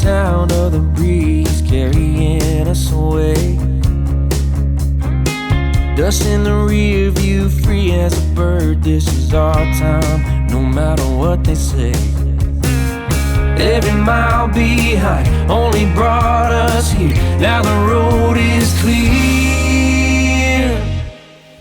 sound of the breeze carrying us away. Dust in the rear view, free as a bird. This is our time, no matter what they say. Every mile behind only brought us here. Now the road is clear.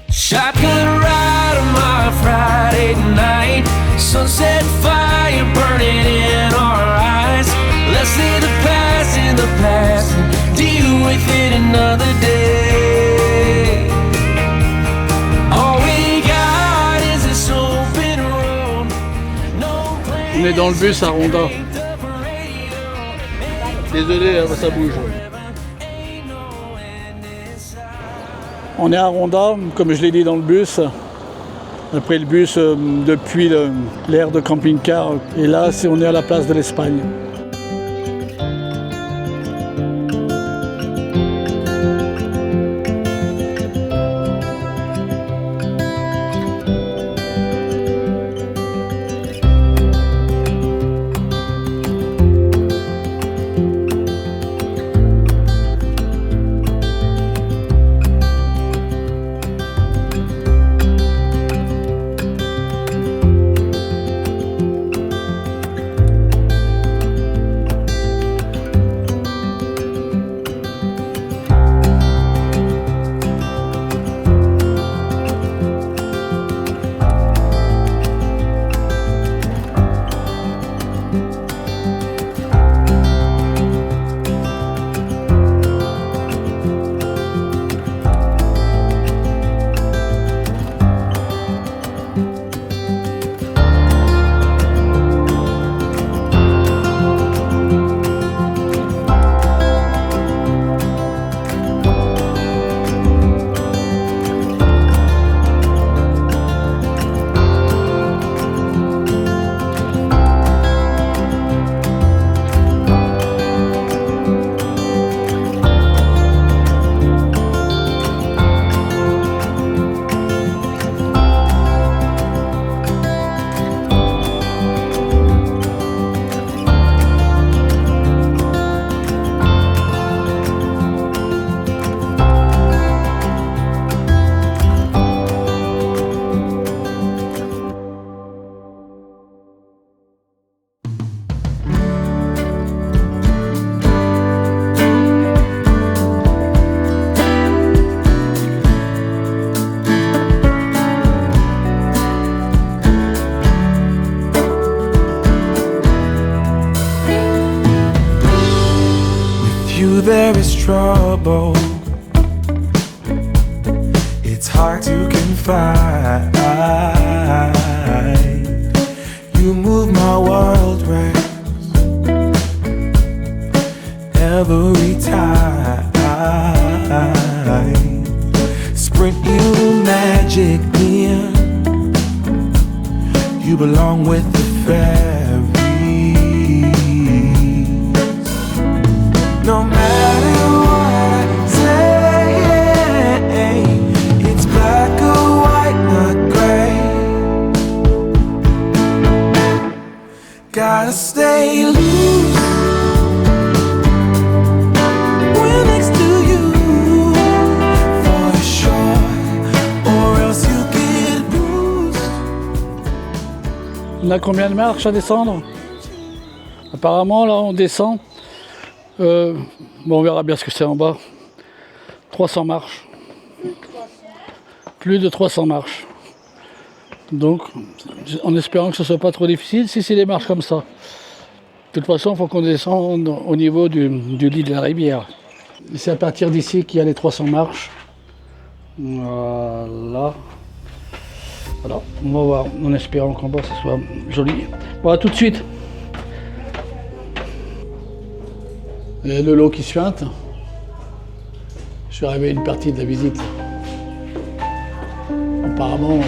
Shotgun ride on my Friday night. Sunset fire burning in our eyes. Let's leave the past in the past and deal with it another day. All we got is this open road. No plan. On est dans le bus à Ronda. Désolé, ça bouge. On est à Ronda, comme je l'ai dit dans le bus. Après le bus depuis l'aire de camping-car. Et là, on est à la place de l'Espagne. There is trouble. It's hard to confide. You move my world round every time. Sprint you magic in. You belong with the fairies. No matter what I say, it's black or white, not gray. Gotta stay loose when next to you, for sure, or else you get bruised. On a combien de marches à descendre? Apparemment, là, on descend. Bon, on verra bien ce que c'est en bas. 300 marches. Plus de 300 marches. Donc, en espérant que ce ne soit pas trop difficile, si c'est des marches comme ça. De toute façon, il faut qu'on descende au niveau du lit de la rivière. C'est à partir d'ici qu'il y a les 300 marches. Voilà. Voilà, on va voir, en espérant qu'en bas, ce soit joli. Bon, à tout de suite. Et le lot qui suinte. Je suis arrivé à une partie de la visite. Apparemment,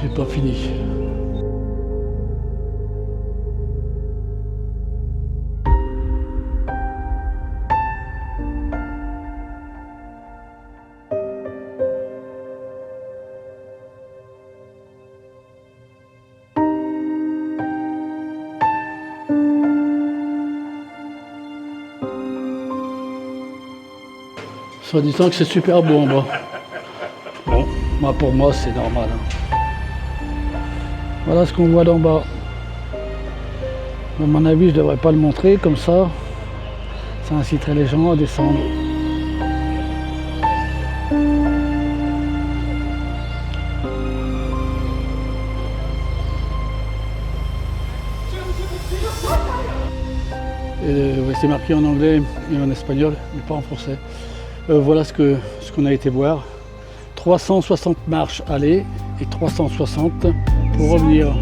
j'ai pas fini. Soit disant que c'est super beau en bas. Bon, pour moi c'est normal. Hein. Voilà ce qu'on voit d'en bas. À mon avis, je ne devrais pas le montrer comme ça. Ça inciterait les gens à descendre. Ouais, c'est marqué en anglais et en espagnol, mais pas en français. Voilà ce qu'on a été voir. 360 marches aller et 360 pour revenir.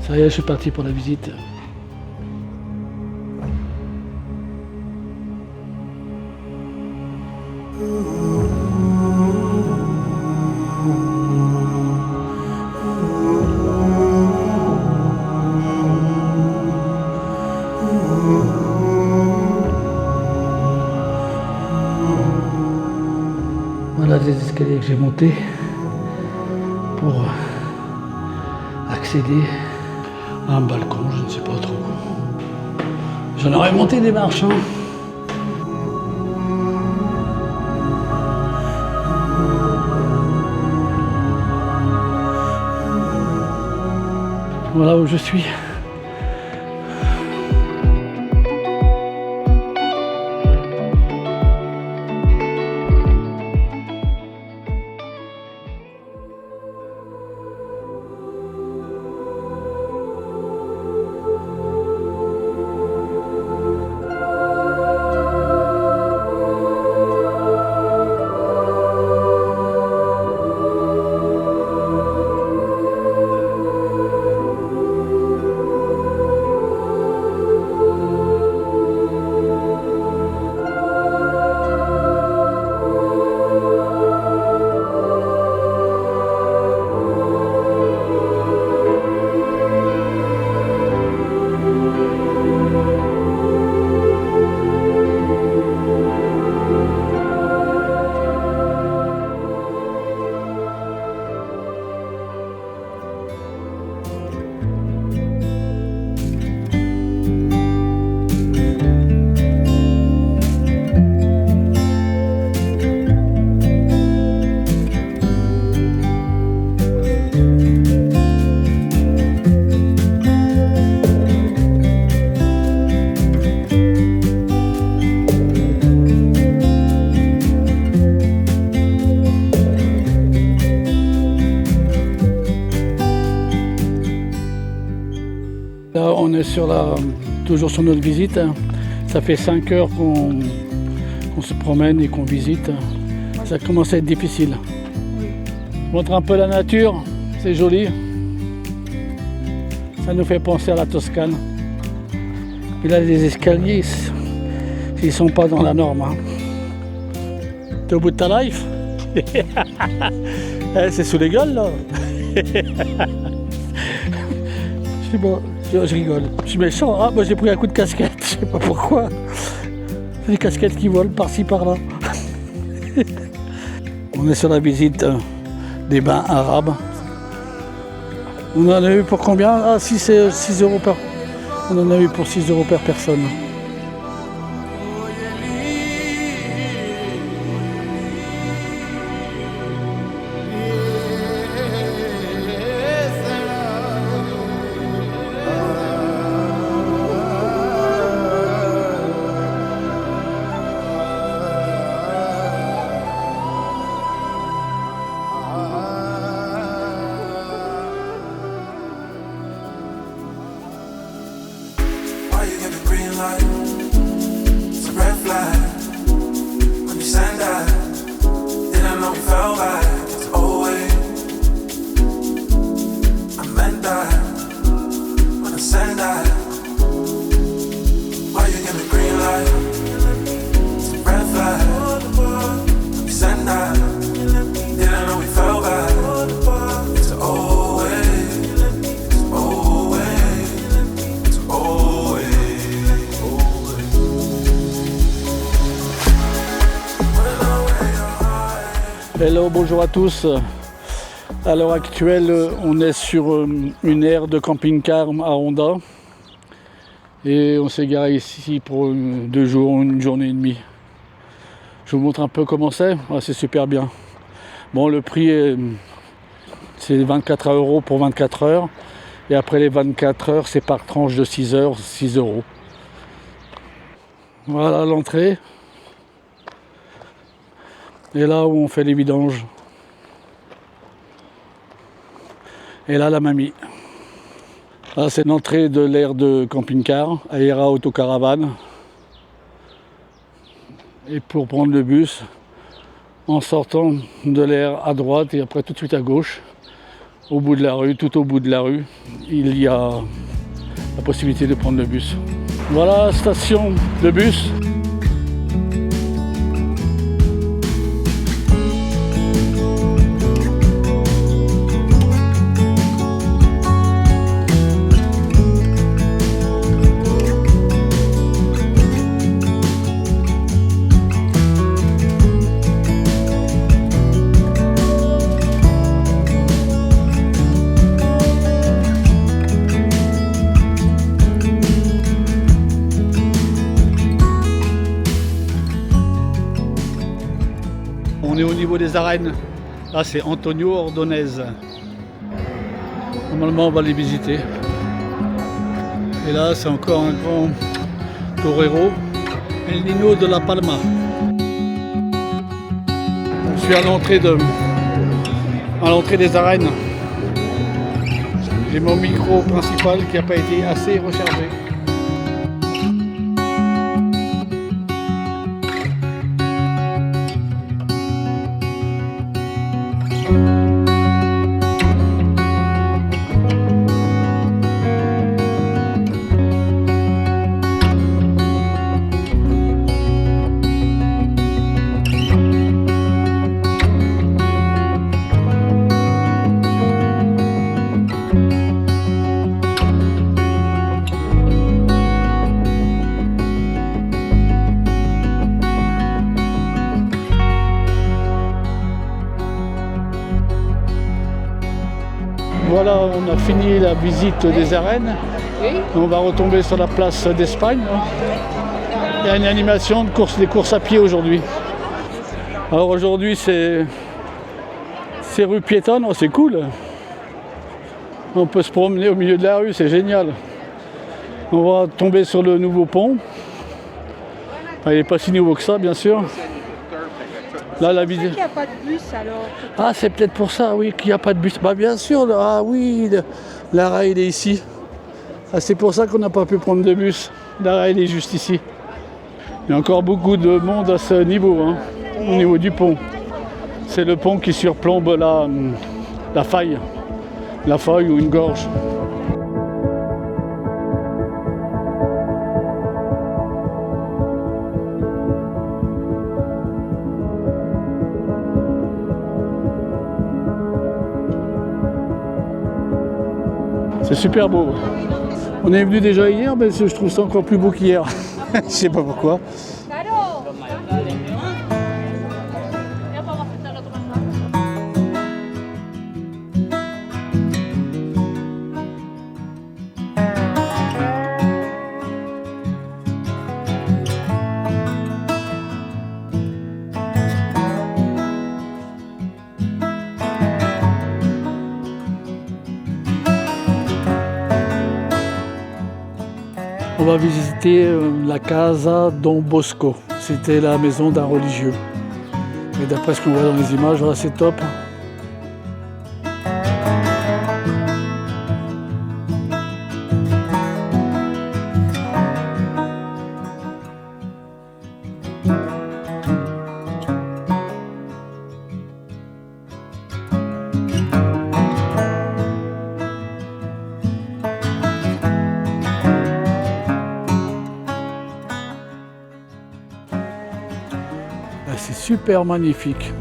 Ça y est, je suis parti pour la visite. Voilà les escaliers que j'ai montés pour accéder à un balcon, je ne sais pas trop. J'en aurais monté des marches. Hein. Voilà où je suis. Là, on est toujours sur notre visite. Ça fait 5 heures qu'on se promène et qu'on visite. Ça commence à être difficile. Je montre un peu la nature, c'est joli. Ça nous fait penser à la Toscane. Et là, les escaliers, ils ne sont pas dans la norme. Hein. T'es au bout de ta life. C'est sous les gueules, là. Je sais pas. Je rigole. Je suis méchant. Ah, moi j'ai pris un coup de casquette. Je sais pas pourquoi. C'est des casquettes qui volent par-ci par-là. On est sur la visite des bains arabes. On en a eu pour combien? Ah, 6 euros par. On en a eu pour 6 euros par personne. It's a red flag. When you send that, didn't know we felt like it's always Hello, bonjour à tous. À l'heure actuelle, on est sur une aire de camping-car à Honda. Et on s'est garé ici pour 2 jours, une journée et demie. Je vous montre un peu comment c'est. Ah, c'est super bien. Bon, le prix c'est 24 € pour 24 heures. Et après les 24 heures, c'est par tranche de 6 heures, 6 €. Voilà l'entrée. Et là où on fait les vidanges. Et là la mamie. Là c'est l'entrée de l'aire de camping-car, Aera Autocaravane. Et pour prendre le bus, en sortant de l'aire à droite et après tout de suite à gauche, au bout de la rue, tout au bout de la rue, il y a la possibilité de prendre le bus. Voilà, station de bus. On est au niveau des arènes. Là, c'est Antonio Ordonez. Normalement, on va les visiter. Et là, c'est encore un grand torero, El Nino de la Palma. Je suis à l'entrée des arènes. J'ai mon micro principal qui n'a pas été assez rechargé. Voilà, on a fini la visite des arènes. On va retomber sur la place d'Espagne. Il y a une animation de course, des courses à pied aujourd'hui. Alors aujourd'hui c'est rue piétonne, oh, c'est cool. On peut se promener au milieu de la rue, c'est génial. On va tomber sur le nouveau pont. Enfin, il n'est pas si nouveau que ça, bien sûr. Là, la visite. Il n'y a pas de bus alors. Ah, c'est peut-être pour ça, oui, qu'il n'y a pas de bus. Bah bien sûr, ah oui, l'arrêt il est ici. Ah, c'est pour ça qu'on n'a pas pu prendre de bus. L'arrêt il est juste ici. Il y a encore beaucoup de monde à ce niveau, hein, au niveau du pont. C'est le pont qui surplombe la faille ou une gorge. C'est super beau. On est venu déjà hier, mais je trouve ça encore plus beau qu'hier. Je sais pas pourquoi. On va visiter la Casa Don Bosco. C'était la maison d'un religieux. Et d'après ce qu'on voit dans les images, voilà, c'est top. C'est super magnifique.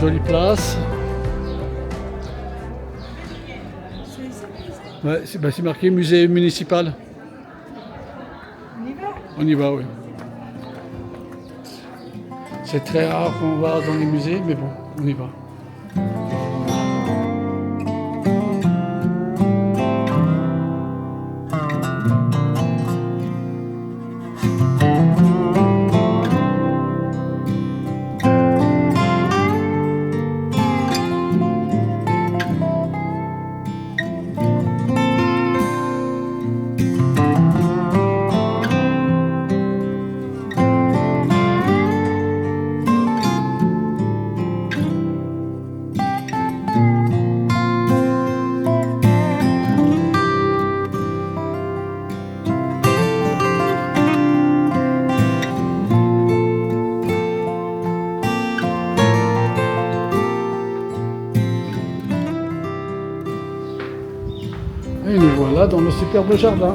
Jolie place. Ouais, c'est marqué musée municipal. On y va? On y va, oui. C'est très rare qu'on va dans les musées, mais bon, on y va. Et nous voilà dans le superbe jardin.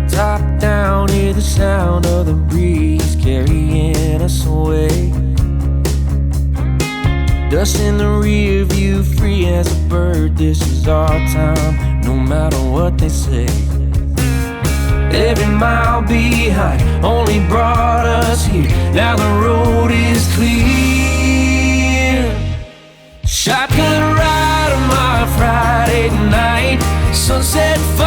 Top down, hear the sound of the breeze carrying us away. Dust in the rear view, free as a bird. This is our time, no matter what they say. Every mile behind only brought us here. Now the road is clear. Shotgun ride on my Friday night. Sunset fire.